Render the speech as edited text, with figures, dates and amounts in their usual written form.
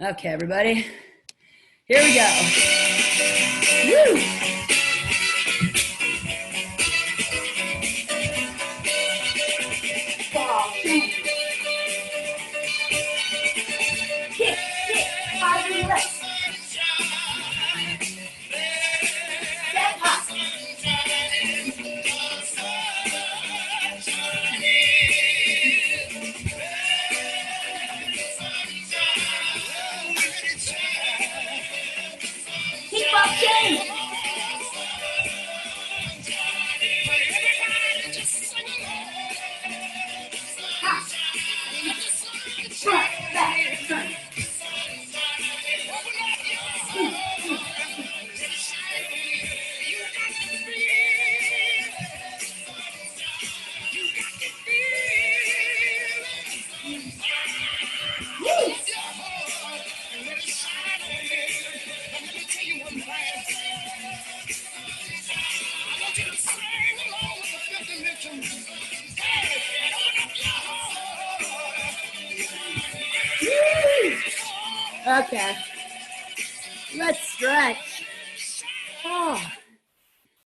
Okay, everybody, here we go. Woo! Ball, kick, kick, positive left. Step up. Kickball change. Hop. Front, back, front. Woo! Okay, let's stretch. Oh.